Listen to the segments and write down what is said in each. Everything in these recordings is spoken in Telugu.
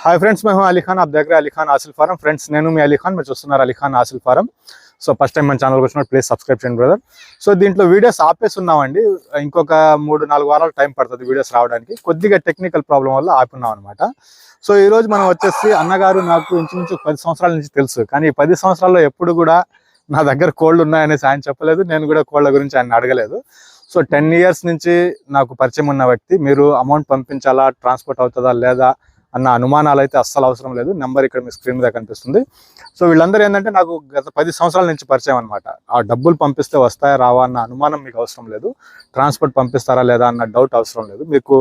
हाय फ्रेंड्स, मैं हूं अली खान। आप देख रहे हैं अली खान हासिल फार्म। फ्रेंड्स, నేను మీ అలీ ఖాన్, మీరు చూస్తున్నారు Ali Khan Hasil farm. So first time మన ఛానల్కి వచ్చినప్పుడు ప్లీజ్ సబ్స్క్రైబ్ చేయండి బ్రదర్. సో దీంట్లో వీడియోస్ ఆపేసి ఉన్నామండి. ఇంకొక 3-4 వారాలు టైం పడుతుంది వీడియోస్ రావడానికి. కొద్దిగా టెక్నికల్ ప్రాబ్లం వల్ల ఆపున్నాం అనమాట. సో ఈ రోజు మనం వచ్చేసి అన్నగారు నాకు ఇంచుమించు 10 సంవత్సరాల నుంచి తెలుసు, కానీ 10 సంవత్సరాల్లో ఎప్పుడు కూడా నా దగ్గర కోళ్ళు ఉన్నాయనేసి ఆయన చెప్పలేదు, నేను కూడా కోళ్ళ గురించి ఆయన అడగలేదు. సో 10 ఇయర్స్ నుంచి నాకు పరిచయం ఉన్న వ్యక్తి. మీరు అమౌంట్ పంపించాలా, ట్రాన్స్పోర్ట్ అవుతుందా లేదా అన్న అనుమానాలు అయితే అస్సలు అవసరం లేదు. నెంబర్ ఇక్కడ మీ స్క్రీన్ మీద కనిపిస్తుంది. సో వీళ్ళందరూ ఏంటంటే నాకు గత 10 సంవత్సరాల నుంచి పరిచయం అనమాట. ఆ డబ్బులు పంపిస్తే వస్తాయా రావా అన్న అనుమానం మీకు అవసరం లేదు, ట్రాన్స్పోర్ట్ పంపిస్తారా లేదా అన్న డౌట్ అవసరం లేదు. మీకు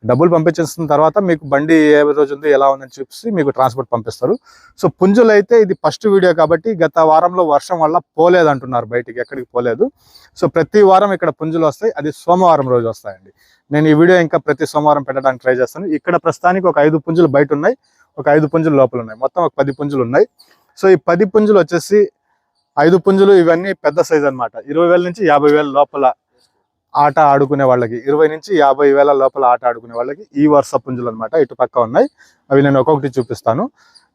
డబ్బులు పంపించేసిన తర్వాత మీకు బండి ఏ రోజు ఉంది ఎలా ఉందని చూసి మీకు ట్రాన్స్పోర్ట్ పంపిస్తారు. సో పుంజులు అయితే ఇది ఫస్ట్ వీడియో కాబట్టి గత వారంలో వర్షం వల్ల పోలేదు అంటున్నారు, బయటికి ఎక్కడికి పోలేదు. సో ప్రతి వారం ఇక్కడ పుంజులు వస్తాయి, అది సోమవారం రోజు వస్తాయండి. నేను ఈ వీడియో ఇంకా ప్రతి సోమవారం పెట్టడానికి ట్రై చేస్తాను. ఇక్కడ ప్రస్తుతానికి ఒక 5 పుంజులు బయట ఉన్నాయి, ఒక 5 పుంజులు లోపల ఉన్నాయి, మొత్తం ఒక 10 పుంజులు ఉన్నాయి. సో ఈ 10 పుంజులు వచ్చేసి 5 పుంజులు ఇవన్నీ పెద్ద సైజ్ అనమాట. 20,000 నుంచి 50,000 లోపల ఆట ఆడుకునే వాళ్ళకి, 20 నుంచి 50,000 లోపల ఆట ఆడుకునే వాళ్ళకి ఈ వరుస పుంజులు అనమాట. ఇటు పక్క ఉన్నాయి, అవి నేను ఒక్కొక్కటి చూపిస్తాను.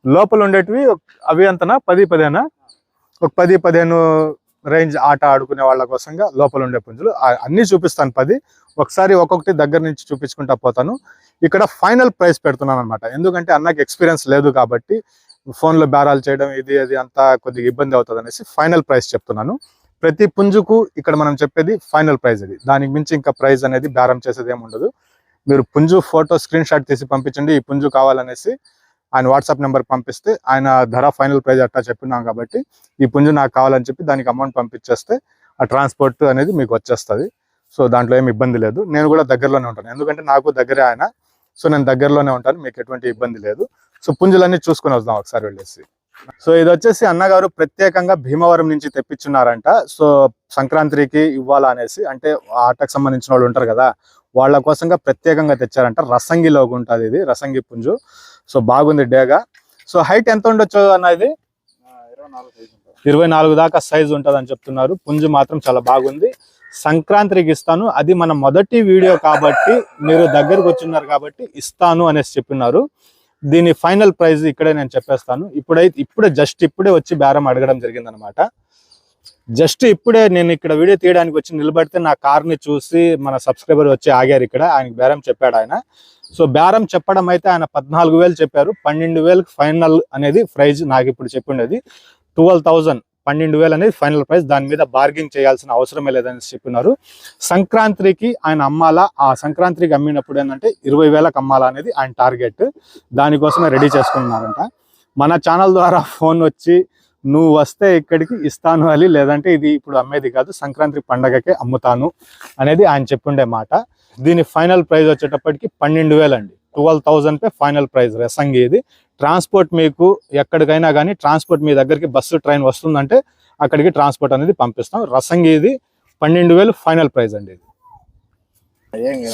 లోపల ఉండేటివి అవి అంతనా 10-15 ఒక 10-15 రేంజ్ ఆట ఆడుకునే వాళ్ళ కోసంగా లోపల ఉండే పుంజులు అన్నీ చూపిస్తాను. 10 ఒకసారి ఒక్కొక్కటి దగ్గర నుంచి చూపించుకుంటా పోతాను. ఇక్కడ ఫైనల్ ప్రైస్ పెడుతున్నాను అనమాట, ఎందుకంటే అన్నకి ఎక్స్పీరియన్స్ లేదు కాబట్టి ఫోన్లో బేరాలు చేయడం ఇది అది అంతా కొద్దిగా ఇబ్బంది అవుతుంది అనేసి ఫైనల్ ప్రైస్ చెప్తున్నాను. ప్రతి పుంజుకు ఇక్కడ మనం చెప్పేది ఫైనల్ ప్రైస్. ఇది దానికి మించి ఇంకా ప్రైస్ అనేది బేరం చేసేది ఏమి ఉండదు. మీరు పుంజు ఫోటో స్క్రీన్ షాట్ తీసి పంపించండి, ఈ పుంజు కావాలనేసి ఆయన వాట్సాప్ నెంబర్ పంపిస్తే ఆయన ధర ఫైనల్ ప్రైస్ అట్టా చెప్పినాం కాబట్టి ఈ పుంజు నాకు కావాలని చెప్పి దానికి అమౌంట్ పంపించేస్తే ఆ ట్రాన్స్పోర్ట్ అనేది మీకు వచ్చేస్తుంది. సో దాంట్లో ఏమి ఇబ్బంది లేదు. నేను కూడా దగ్గరలోనే ఉంటాను, ఎందుకంటే నాకు దగ్గరే ఆయన. సో నేను దగ్గరలోనే ఉంటాను, మీకు ఎటువంటి ఇబ్బంది లేదు. సో పుంజులన్నీ చూసుకొని వద్దాం ఒకసారి వెళ్ళేసి. సో ఇది వచ్చేసి అన్నగారు ప్రత్యేకంగా భీమవరం నుంచి తెప్పించున్నారంట. సో సంక్రాంతికి ఇవ్వాలా అనేసి, అంటే ఆటకు సంబంధించిన వాళ్ళు ఉంటారు కదా, వాళ్ళ కోసంగా ప్రత్యేకంగా తెచ్చారంట. రసంగిలోకి ఉంటుంది ఇది, రసంగి పుంజు. సో బాగుంది డేగా. సో హైట్ ఎంత ఉండొచ్చు అన్న? ఇది 24 దాకా సైజు ఉంటుంది అని చెప్తున్నారు. పుంజు మాత్రం చాలా బాగుంది. సంక్రాంతికి ఇస్తాను, అది మన మొదటి వీడియో కాబట్టి మీరు దగ్గరకు వచ్చిన్నారు కాబట్టి ఇస్తాను అనేసి చెప్పినారు. దీని ఫైనల్ ప్రైస్ ఇక్కడే నేను చెప్పేస్తాను. ఇప్పుడే వచ్చి బేరం అడగడం జరిగిందనమాట. జస్ట్ ఇప్పుడే నేను ఇక్కడ వీడియో తీయడానికి వచ్చి నిలబడితే నా కార్ని చూసి మన సబ్స్క్రైబర్ వచ్చి ఆగారు ఇక్కడ. ఆయనకి బేరం చెప్పాడు ఆయన. సో బేరం చెప్పడం అయితే ఆయన 14,000 చెప్పారు. 12,000 ఫైనల్ అనేది ప్రైజ్. నాకు ఇప్పుడు చెప్పిండేది 12,000, 12,000 అనేది ఫైనల్ ప్రైస్. దాని మీద బార్గింగ్ చేయాల్సిన అవసరమే లేదని చెప్పినారు. సంక్రాంతికి ఆయన అమ్మాలా, ఆ సంక్రాంతికి అమ్మినప్పుడు ఏంటంటే 20,000కి అమ్మాలా అనేది ఆయన టార్గెట్. దానికోసమే రెడీ చేసుకుంటున్నారంట. మన ఛానల్ ద్వారా ఫోన్ వచ్చి నువ్వు వస్తే ఇక్కడికి ఇస్తాను అని, లేదంటే ఇది ఇప్పుడు అమ్మేది కాదు, సంక్రాంతి పండగకే అమ్ముతాను అనేది ఆయన చెప్పుండే మాట. దీని ఫైనల్ ప్రైస్ వచ్చేటప్పటికి 12,000 అండి. 12,000 ఫైనల్ ప్రైస్ రసంగి. ఇది ట్రాన్స్పోర్ట్ మీకు ఎక్కడికైనా కానీ ట్రాన్స్పోర్ట్ మీ దగ్గరికి బస్సు ట్రైన్ వస్తుందంటే అక్కడికి ట్రాన్స్పోర్ట్ అనేది పంపిస్తాం. రసంగి ఇది 12,000 ఫైనల్ ప్రైస్ అండి ఇది.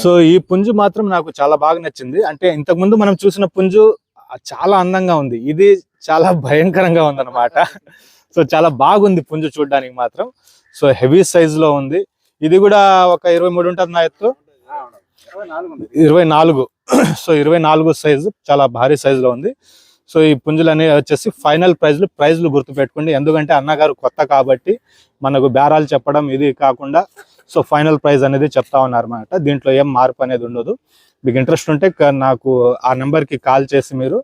సో ఈ పుంజు మాత్రం నాకు చాలా బాగా నచ్చింది. అంటే ఇంతకుముందు మనం చూసిన పుంజు చాలా అందంగా ఉంది, ఇది చాలా భయంకరంగా ఉందన్నమాట. సో చాలా బాగుంది పుంజు చూడడానికి మాత్రం. సో హెవీ సైజ్ లో ఉంది. ఇది కూడా ఒక 23 ఉంటుంది నా ఎత్తు, 24. సో 24 సైజు, చాలా భారీ సైజు లో ఉంది. సో ఈ పుంజులు అనేవి వచ్చేసి ఫైనల్ ప్రైజ్లు గుర్తుపెట్టుకోండి, ఎందుకంటే అన్నగారు కొత్త కాబట్టి మనకు బేరాలు చెప్పడం ఇది కాకుండా సో ఫైనల్ ప్రైజ్ అనేది చెప్తా ఉన్నారు అన్నమాట. దీంట్లో ఏం మార్పు అనేది ఉండదు. మీకు ఇంట్రెస్ట్ ఉంటే నాకు ఆ నెంబర్కి కాల్ చేసి మీరు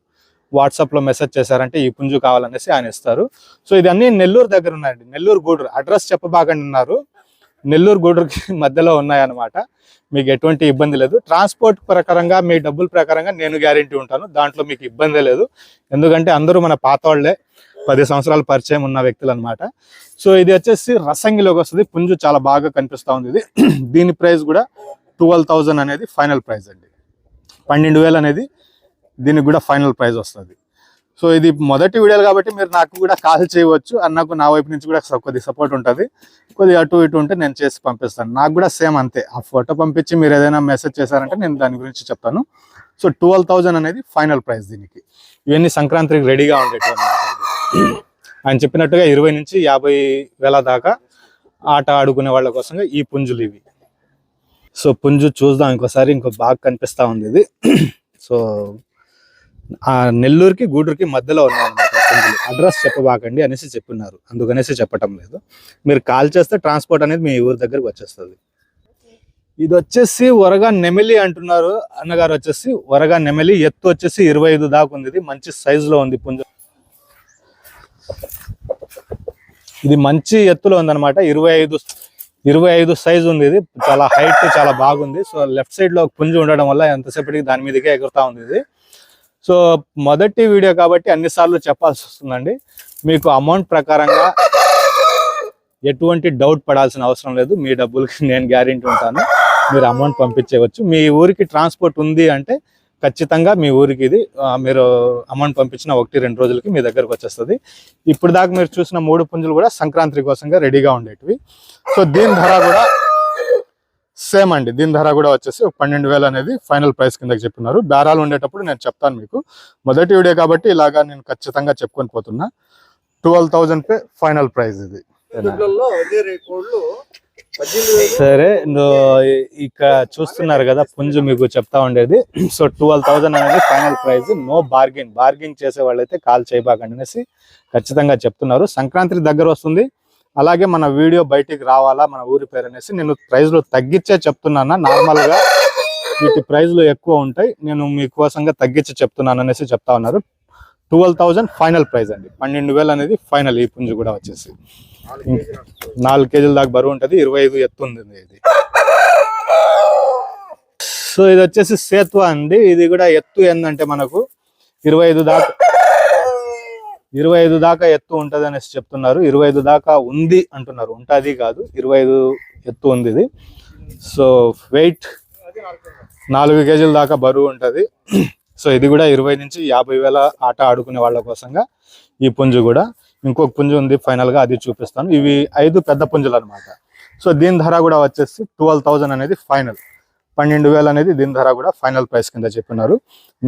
వాట్సాప్లో మెసేజ్ చేశారంటే ఈ పుంజు కావాలనేసి ఆయన ఇస్తారు. సో ఇది అన్ని నెల్లూరు దగ్గర ఉన్నాయండి, నెల్లూరు గూడూరు. అడ్రస్ చెప్పబాకండి ఉన్నారు, నెల్లూరు గూడూరుకి మధ్యలో ఉన్నాయన్నమాట. మీకు ఎటువంటి ఇబ్బంది లేదు. ట్రాన్స్పోర్ట్ ప్రకారంగా మీ డబ్బుల ప్రకారంగా నేను గ్యారెంటీ ఉంటాను, దాంట్లో మీకు ఇబ్బందే లేదు. ఎందుకంటే అందరూ మన పాత వాళ్ళే, 10 సంవత్సరాల పరిచయం ఉన్న వ్యక్తులు అనమాట. సో ఇది వచ్చేసి రసంగిలోకి వస్తుంది. పుంజు చాలా బాగా కనిపిస్తూ ఉంది ఇది. దీని ప్రైస్ కూడా 12,000 అనేది ఫైనల్ ప్రైస్ అండి. 12,000 అనేది దీనికి కూడా ఫైనల్ ప్రైస్ వస్తుంది. సో ఇది మొదటి వీడియోలు కాబట్టి మీరు నాకు కూడా కాల్ చేయవచ్చు. అన్నకు నా వైపు నుంచి కూడా కొద్దిగా సపోర్ట్ ఉంటుంది. కొద్దిగా అటు ఇటు ఉంటే నేను చేసి పంపిస్తాను. నాకు కూడా సేమ్ అంతే. ఆ ఫోటో పంపించి మీరు ఏదైనా మెసేజ్ చేశారంటే నేను దాని గురించి చెప్తాను. సో 12,000 అనేది ఫైనల్ ప్రైస్ దీనికి. ఇవన్నీ సంక్రాంతికి రెడీగా ఉండేటువంటి ఆయన చెప్పినట్టుగా 20 నుంచి 50,000 దాకా ఆట ఆడుకునే వాళ్ళ కోసంగా ఈ పుంజులు ఇవి. సో పుంజు చూద్దాం ఇంకోసారి, ఇంకో బాగా కనిపిస్తూ ఉంది ఇది. సో నెల్లూరుకి గూడూరుకి మధ్యలో ఉన్నాయన్నమాట పుంజులు. అడ్రస్ చెప్పబాకండి అనేసి చెప్పున్నారు, అందుకనేసి చెప్పటం లేదు. మీరు కాల్ చేస్తే ట్రాన్స్పోర్ట్ అనేది మీ ఊరి దగ్గరకు వచ్చేస్తుంది. ఇది వచ్చేసి వరగా నెమిలి అంటున్నారు అన్నగారు. వచ్చేసి వరగా నెమిలి, ఎత్తు వచ్చేసి 25 దాకా ఉంది. ఇది మంచి సైజు లో ఉంది పుంజు. ఇది మంచి ఎత్తులో ఉందన్నమాట. 25 సైజు ఉంది. ఇది చాలా హైట్, చాలా బాగుంది. సో లెఫ్ట్ సైడ్ లో ఒక పుంజు ఉండడం వల్ల ఎంతసేపటికి దాని మీదకే ఎగురుతా ఉంది ఇది. సో మొదటి వీడియో కాబట్టి అన్నిసార్లు చెప్పాల్సి వస్తుందండి. మీకు అమౌంట్ ప్రకారంగా ఎటువంటి డౌట్ పడాల్సిన అవసరం లేదు. మీ డబ్బులకి నేను గ్యారెంటీ ఉంటాను, మీరు అమౌంట్ పంపించేయవచ్చు. మీ ఊరికి ట్రాన్స్పోర్ట్ ఉంది అంటే ఖచ్చితంగా మీ ఊరికి ఇది మీరు అమౌంట్ పంపించిన 1-2 రోజులకి మీ దగ్గరకు వచ్చేస్తుంది. ఇప్పుడు దాకా మీరు చూసిన 3 పుంజులు కూడా సంక్రాంతి కోసంగా రెడీగా ఉండేటివి. సో దీని ధర కూడా సేమ్ అండి. దీని ధర కూడా వచ్చేసి 12,000 అనేది ఫైనల్ ప్రైస్ కిందకి చెప్తున్నారు. బేరాలు ఉండేటప్పుడు నేను చెప్తాను మీకు. మొదటి వీడియో కాబట్టి ఇలాగా నేను ఖచ్చితంగా చెప్పుకొని పోతున్నా. 12,000 ఫైనల్ ప్రైస్ ఇది. సరే, ఇక చూస్తున్నారు కదా పుంజు మీకు చెప్తా ఉండేది. సో 12,000 అనేది ఫైనల్ ప్రైస్. నో బార్గెన్ చేసే వాళ్ళైతే కాల్ చేయబాకండి అనేసి ఖచ్చితంగా చెప్తున్నారు. సంక్రాంతి దగ్గర వస్తుంది, అలాగే మన వీడియో బయటికి రావాలా మన ఊరి పేరు అనేసి నేను ప్రైజ్లు తగ్గించే చెప్తున్నాను. నార్మల్ గా వీటి ప్రైజ్లు ఎక్కువ ఉంటాయి, నేను మీకోసంగా తగ్గించి చెప్తున్నాను అనేసి చెప్తా ఉన్నారు. 12,000 ఫైనల్ ప్రైజ్ అండి. 12,000 అనేది ఫైనల్. ఈ పుంజు కూడా వచ్చేసి 4 కేజీల దాకా బరువు ఉంటుంది. 25 ఎత్తు ఉంది ఇది. సో ఇది వచ్చేసి సేత్వా అండి. ఇది కూడా ఎత్తు ఏంటంటే మనకు 25 దాకా ఎత్తు ఉంటది అనేసి చెప్తున్నారు. 25 దాకా ఉంది అంటున్నారు, ఉంటది కాదు, 25 ఎత్తు ఉంది ఇది. సో వెయిట్ 4 కేజీల దాకా బరువు ఉంటది. సో ఇది కూడా 20 నుంచి 50,000 ఆట ఆడుకునే వాళ్ళ కోసంగా ఈ పుంజు కూడా. ఇంకొక పుంజు ఉంది ఫైనల్ గా, అది చూపిస్తాను. ఇవి 5 పెద్ద పుంజులు అనమాట. సో దీని ధర కూడా వచ్చేసి 12,000 అనేది ఫైనల్. 12,000 అనేది దీని ధర కూడా ఫైనల్ ప్రైస్ కింద చెప్పినారు.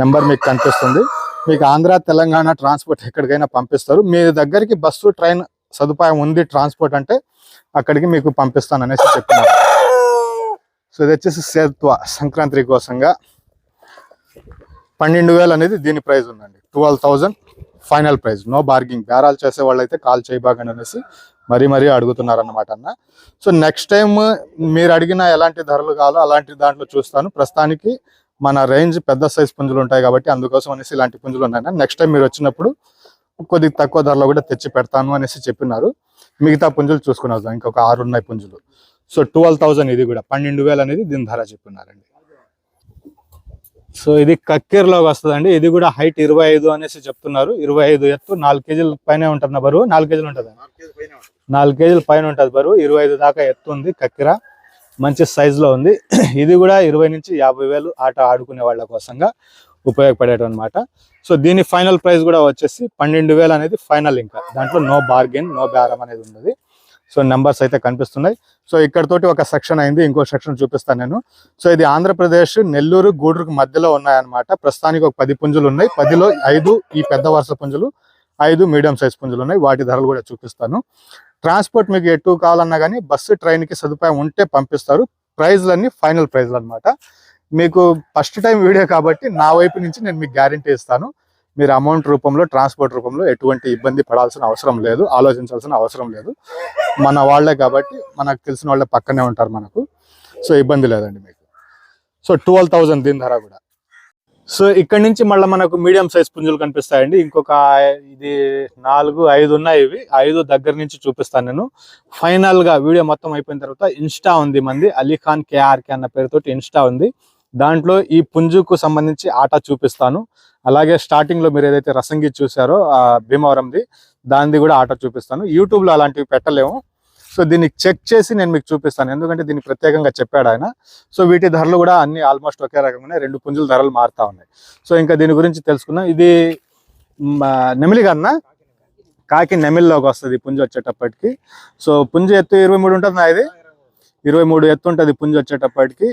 నెంబర్ మీకు కనిపిస్తుంది. మీకు ఆంధ్ర తెలంగాణ ట్రాన్స్పోర్ట్ ఎక్కడికైనా పంపిస్తారు. మీ దగ్గరికి బస్సు ట్రైన్ సదుపాయం ఉంది ట్రాన్స్పోర్ట్ అంటే అక్కడికి మీకు పంపిస్తాను అనేసి చెప్పినారు. సో ఇది వచ్చేసి సేత్వా సంక్రాంతి కోసంగా 12,000 అనేది దీని ప్రైస్ ఉందండి. 12,000 ఫైనల్ ప్రైస్. No bargaining. బేరాలు చేసే వాళ్ళైతే కాల్ చేయబాకండి అనేసి మరీ అడుగుతున్నారు అన్నమాట అన్న. సో నెక్స్ట్ టైం మీరు అడిగిన ఎలాంటి ధరలు కావాలో అలాంటి దాంట్లో చూస్తాను. ప్రస్తుతానికి మన రేంజ్ పెద్ద సైజ్ పుంజులు ఉంటాయి కాబట్టి అందుకోసం అనేసి ఇలాంటి పుంజులు ఉన్నాయి. నెక్స్ట్ టైం మీరు వచ్చినప్పుడు కొద్దిగా తక్కువ ధరలో కూడా తెచ్చి పెడతాను అనేసి చెప్పినారు. మిగతా పుంజులు చూసుకుని వద్దాం. ఇంకొక 6 ఉన్నాయి పుంజులు. సో 12,000 ఇది కూడా. 12,000 అనేది దీని ధర చెప్పినారండి. సో ఇది కక్కేరులోకి వస్తుందండి. ఇది కూడా హైట్ 25 అనేసి చెప్తున్నారు. 25 ఎత్తు, 4 కేజీల పైన ఉంటుంది బరువు. 4 కేజీలు ఉంటుంది, 4 కేజీల పైన ఉంటుంది బరువు. 25 దాకా ఎత్తు ఉంది. కక్కెర మంచి సైజ్ లో ఉంది. ఇది కూడా 20 నుంచి 50,000 ఆట ఆడుకునే వాళ్ళ కోసంగా ఉపయోగపడేటం అనమాట. సో దీని ఫైనల్ ప్రైస్ కూడా వచ్చేసి 12,000 అనేది ఫైనల్. ఇంకా దాంట్లో నో బార్గెన్, నో బేరం అనేది ఉన్నది. సో నెంబర్స్ అయితే కనిపిస్తున్నాయి. సో ఇక్కడతోటి ఒక సెక్షన్ అయింది, ఇంకో సెక్షన్ చూపిస్తాను నేను. సో ఇది ఆంధ్రప్రదేశ్ నెల్లూరు గూడూరుకు మధ్యలో ఉన్నాయన్నమాట. ప్రస్తుతానికి ఒక 10 పుంజులు ఉన్నాయి. 10లో 5 ఈ పెద్ద వరుస పుంజులు, 5 మీడియం సైజ్ పుంజులు ఉన్నాయి. వాటి ధరలు కూడా చూపిస్తాను. ట్రాన్స్పోర్ట్ మీకు ఎటు కావాలన్నా కానీ బస్సు ట్రైన్కి సదుపాయం ఉంటే పంపిస్తారు. ప్రైజ్లన్నీ ఫైనల్ ప్రైజ్లు అనమాట. మీకు ఫస్ట్ టైం వీడియో కాబట్టి నా వైపు నుంచి నేను మీకు గ్యారంటీ ఇస్తాను. మీరు అమౌంట్ రూపంలో, ట్రాన్స్పోర్ట్ రూపంలో ఎటువంటి ఇబ్బంది పడాల్సిన అవసరం లేదు, ఆలోచించాల్సిన అవసరం లేదు. మన వాళ్ళే కాబట్టి మనకు తెలిసిన వాళ్ళే పక్కనే ఉంటారు మనకు. సో ఇబ్బంది లేదండి మీకు. సో 12,000 దీని ధర కూడా. సో ఇక్కడ నుంచి మళ్ళీ మనకు మీడియం సైజ్ పుంజులు కనిపిస్తాయండి. ఇంకొక ఇది 4, 5 ఉన్నాయి. ఇవి 5 దగ్గర నుంచి చూపిస్తాను నేను. ఫైనల్ గా వీడియో మొత్తం అయిపోయిన తర్వాత ఇన్స్టా ఉంది మంది, అలీఖాన్ కేఆర్కే అన్న పేరుతోటి ఇన్స్టా ఉంది. దాంట్లో ఈ పుంజుకు సంబంధించి ఆట చూపిస్తాను. అలాగే స్టార్టింగ్ లో మీరు ఏదైతే రసంగి చూసారో భీమవరంది, దానిది కూడా ఆట చూపిస్తాను. యూట్యూబ్ లో అలాంటివి పెట్టలేము. సో దీన్ని చెక్ చేసి నేను మీకు చూపిస్తాను, ఎందుకంటే దీన్ని ప్రత్యేకంగా చెప్పాడు ఆయన. సో వీటి ధరలు కూడా అన్ని ఆల్మోస్ట్ ఒకే రకంగా 2 పుంజుల ధరలు మారుతా ఉన్నాయి. సో ఇంకా దీని గురించి తెలుసుకుందాం. ఇది నెమిలి కన్నా కాకి నెమిలిలోకి వస్తుంది పుంజు వచ్చేటప్పటికి. సో పుంజు ఎత్తు 23 ఉంటుంది. ఇది 23 ఎత్తు ఉంటుంది పుంజు వచ్చేటప్పటికి.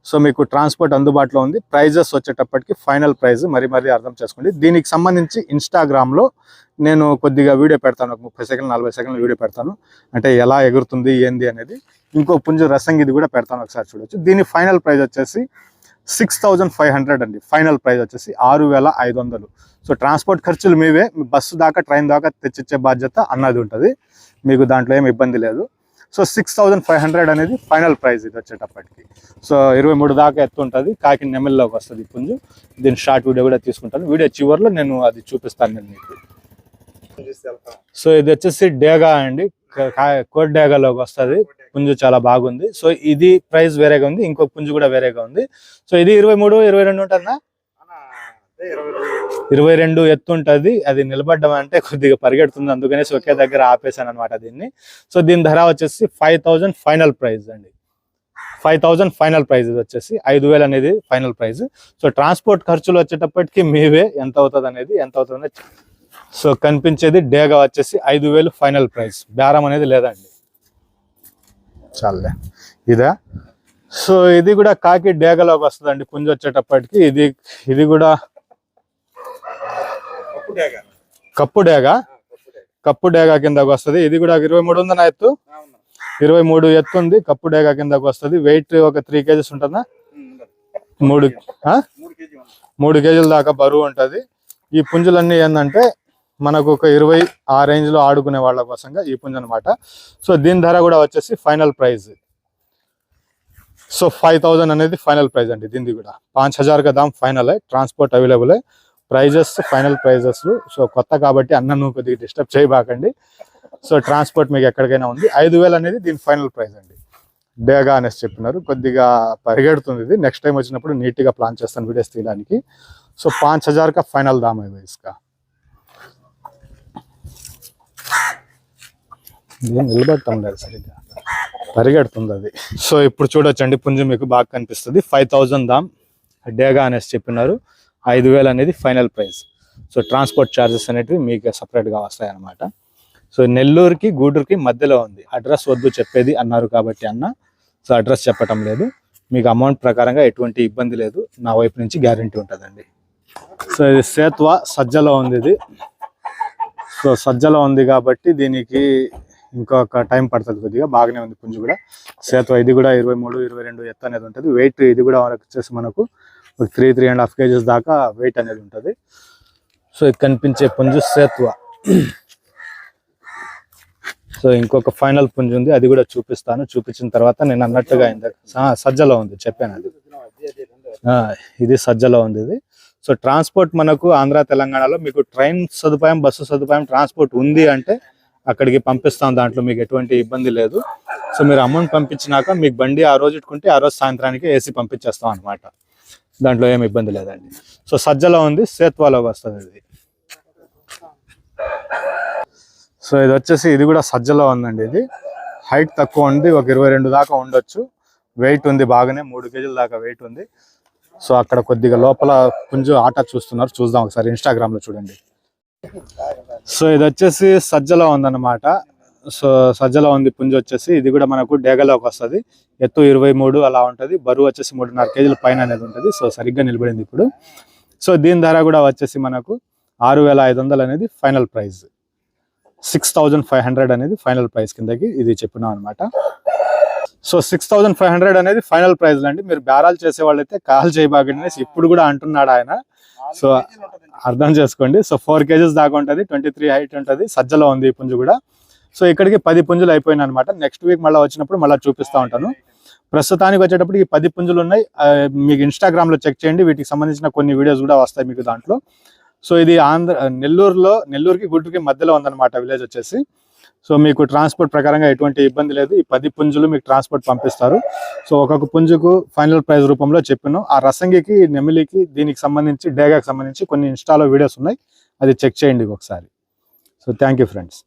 సో మీకు ట్రాన్స్పోర్ట్ అందుబాటులో ఉంది. ప్రైజెస్ వచ్చేటప్పటికి ఫైనల్ ప్రైజ్ మరీ అర్థం చేసుకోండి. దీనికి సంబంధించి ఇన్స్టాగ్రామ్లో నేను కొద్దిగా వీడియో పెడతాను, ఒక 30 సెకండ్లు 40 సెకండ్లు వీడియో పెడతాను, అంటే ఎలా ఎగురుతుంది ఏంది అనేది. ఇంకో పుంజు రసంగిది కూడా పెడతాను, ఒకసారి చూడొచ్చు. దీని ఫైనల్ ప్రైజ్ వచ్చేసి 6,500 అండి. ఫైనల్ ప్రైస్ వచ్చేసి 6,500. సో ట్రాన్స్పోర్ట్ ఖర్చులు మీవే, మీ బస్సు దాకా ట్రైన్ దాకా తెచ్చిచ్చే బాధ్యత అన్నది ఉంటుంది, మీకు దాంట్లో ఏమి ఇబ్బంది లేదు. సో 6,500 అనేది ఫైనల్ ప్రైస్ ఇది వచ్చేటప్పటికి. సో 23 దాకా ఎత్తు ఉంటుంది, కాకి నెమలిలోకి వస్తుంది పుంజు. దీని షార్ట్ వీడియో కూడా తీసుకుంటాను, వీడియో చివరిలో నేను అది చూపిస్తాను నేను మీకు. సో ఇది వచ్చేసి డేగా అండి, కోట్ డేగాలోకి వస్తుంది పుంజు, చాలా బాగుంది. సో ఇది ప్రైస్ వేరేగా ఉంది, ఇంకొక పుంజు కూడా వేరేగా ఉంది. సో ఇది 23, 22 ఉంటుందా? 22 ఎత్తు ఉంటుంది. అది నిలబడ్డం అంటే కొద్దిగా పరిగెడుతుంది, అందుకనే ఒకే దగ్గర ఆపేసాను అనమాట దీన్ని. సో దీని ధర వచ్చేసి 5,000 ఫైనల్ ప్రైస్ అండి. 5,000 ఫైనల్ ప్రైస్ ఇది వచ్చేసి 5,000 అనేది ఫైనల్ ప్రైస్. సో ట్రాన్స్పోర్ట్ ఖర్చులు వచ్చేటప్పటికి మీవే ఎంత అవుతుంది. సో కనిపించేది డేగా వచ్చేసి 5,000 ఫైనల్ ప్రైస్, బేరం అనేది లేదండి. చాలే ఇదా. సో ఇది కూడా కాకి డేగలోకి వస్తుందండి పుంజు వచ్చేటప్పటికి. ఇది కూడా కప్పు డేగా కిందకు వస్తుంది. ఇది కూడా 23 ఉందన్న ఎత్తు, 23 ఎత్తు ఉంది, కప్పు డేగా కిందకు వస్తుంది. వెయిట్ ఒక 3 kgs ఉంటుందా? 3 kgల దాకా బరువు ఉంటుంది. ఈ పుంజులన్నీ ఏంటంటే మనకు ఒక 20 ఆ రేంజ్ లో ఆడుకునే వాళ్ళ కోసంగా ఈ పుంజు అనమాట. సో దీని ధర కూడా వచ్చేసి ఫైనల్ ప్రైస్. సో 5,000 అనేది ఫైనల్ ప్రైస్ అండి. దీనిది కూడా 5,000 का दाम फाइनल है, ट्रांसपोर्ट अवेलेबल है, ప్రైజెస్ ఫైనల్ ప్రైజెస్. సో కొత్త కాబట్టి అన్నను కొద్దిగా డిస్టర్బ్ చేయబాకండి. సో ట్రాన్స్పోర్ట్ మీకు ఎక్కడికైనా ఉంది. 5,000 అనేది దీని ఫైనల్ ప్రైస్ అండి. డేగా అనేసి చెప్పినారు, కొద్దిగా పరిగెడుతుంది ఇది. నెక్స్ట్ టైం వచ్చినప్పుడు నీట్గా ప్లాన్ చేస్తాను వీడియోస్ తీయడానికి. సో 5,000 का फाइनल दाम है इसका. నిలబడటం లేదు సరిగ్గా, పరిగెడుతుంది అది. సో ఇప్పుడు చూడొచ్చండి పుంజు మీకు బాగా కనిపిస్తుంది. 5,000 దామ్ డేగా అనేసి చెప్పినారు. 5,000 అనేది final price. So transport charges అనేటివి మీకు సపరేట్గా వస్తాయి అన్నమాట. సో నెల్లూరుకి గూడూరుకి మధ్యలో ఉంది. అడ్రస్ వద్దు చెప్పేది అన్నారు కాబట్టి అన్న, సో అడ్రస్ చెప్పటం లేదు. మీకు అమౌంట్ ప్రకారంగా ఎటువంటి ఇబ్బంది లేదు, నా వైపు నుంచి గ్యారంటీ ఉంటుందండి. సో ఇది సేత్వా సజ్జలో ఉంది ఇది. సో సజ్జలో ఉంది కాబట్టి దీనికి ఇంకొక టైం పడుతుంది కొద్దిగా. బాగానే ఉంది పుంజు కూడా. సేత్వా ఇది కూడా 23, 22 ఎత్తు అనేది ఉంటుంది. వెయిట్ ఇది కూడా వచ్చేసి మనకు 3.5 kgs దాకా వెయిట్ అనేది ఉంటుంది. సో ఇది కనిపించే పుంజు సేత్వా. సో ఇంకొక ఫైనల్ పుంజు ఉంది, అది కూడా చూపిస్తాను. చూపించిన తర్వాత నేను అన్నట్టుగా సజ్జలో ఉంది చెప్పాను అది. ఇది సజ్జలో ఉంది ఇది. సో ట్రాన్స్పోర్ట్ మనకు ఆంధ్ర తెలంగాణలో మీకు ట్రైన్ సదుపాయం, బస్సు సదుపాయం, ట్రాన్స్పోర్ట్ ఉంది అంటే అక్కడికి పంపిస్తాం, దాంట్లో మీకు ఎటువంటి ఇబ్బంది లేదు. సో మీరు అమౌంట్ పంపించినాక మీకు బండి ఆ రోజు ఇట్టుకుంటే ఆ రోజు సాయంత్రానికి ఏసీ పంపించేస్తాం అనమాట, దాంట్లో ఏమి ఇబ్బంది లేదండి. సో సజ్జలో ఉంది, సేత్వాలోకి వస్తుంది ఇది. సో ఇది వచ్చేసి ఇది కూడా సజ్జలో ఉందండి. ఇది హైట్ తక్కువ ఉంది, ఒక 22 దాకా ఉండొచ్చు. వెయిట్ ఉంది బాగానే, 3 kgల దాకా వెయిట్ ఉంది. సో అక్కడ కొద్దిగా లోపల పుంజు ఆట చూస్తున్నారు, చూద్దాం ఒకసారి. ఇన్స్టాగ్రామ్లో చూడండి. సో ఇది వచ్చేసి సజ్జలో ఉందన్నమాట. సో సజ్జలో ఉంది పుంజు వచ్చేసి. ఇది కూడా మనకు డేగలోకి వస్తుంది. ఎత్తు 23 అలా ఉంటుంది. బరువు వచ్చేసి 3.5 kgల పైన అనేది ఉంటుంది. సో సరిగ్గా నిలబడింది ఇప్పుడు. సో దీని ధర కూడా వచ్చేసి మనకు 6,500 అనేది ఫైనల్ ప్రైస్. 6,500 అనేది ఫైనల్ ప్రైస్ కిందకి ఇది చెప్పినాం అనమాట. సో 6,500 అనేది ఫైనల్ ప్రైస్ అండి. మీరు బేరాలు చేసే వాళ్ళైతే కాల్ చేయబాకండి ఇప్పుడు కూడా అంటున్నాడు ఆయన. సో అర్థం చేసుకోండి. సో 4 kgs దాకా ఉంటుంది, 23 హైట్ ఉంటుంది. సజ్జలో ఉంది ఈ పుంజు కూడా. సో ఇక్కడికి 10 పుంజులు అయిపోయినాయి అనమాట. నెక్స్ట్ వీక్ మళ్ళీ వచ్చినప్పుడు మళ్ళీ చూపిస్తూ ఉంటాను. ప్రస్తుతానికి వచ్చేటప్పుడు ఈ 10 పుంజులు ఉన్నాయి. మీకు ఇన్స్టాగ్రామ్లో చెక్ చేయండి, వీటికి సంబంధించిన కొన్ని వీడియోస్ కూడా వస్తాయి మీకు దాంట్లో. సో ఇది నెల్లూరుకి గుంటూరుకి మధ్యలో ఉందన్నమాట విలేజ్ వచ్చేసి. సో మీకు ట్రాన్స్పోర్ట్ ప్రకారంగా ఎటువంటి ఇబ్బంది లేదు. ఈ 10 పుంజులు మీకు ట్రాన్స్పోర్ట్ పంపిస్తారు. సో ఒక్కొక్క పుంజుకు ఫైనల్ ప్రైస్ రూపంలో చెప్పాను. ఆ రసంగికి, నెమిలికి, దీనికి సంబంధించి డేగాకి సంబంధించి కొన్ని ఇన్స్టాలో వీడియోస్ ఉన్నాయి, అది చెక్ చేయండి ఒకసారి. So thank you friends.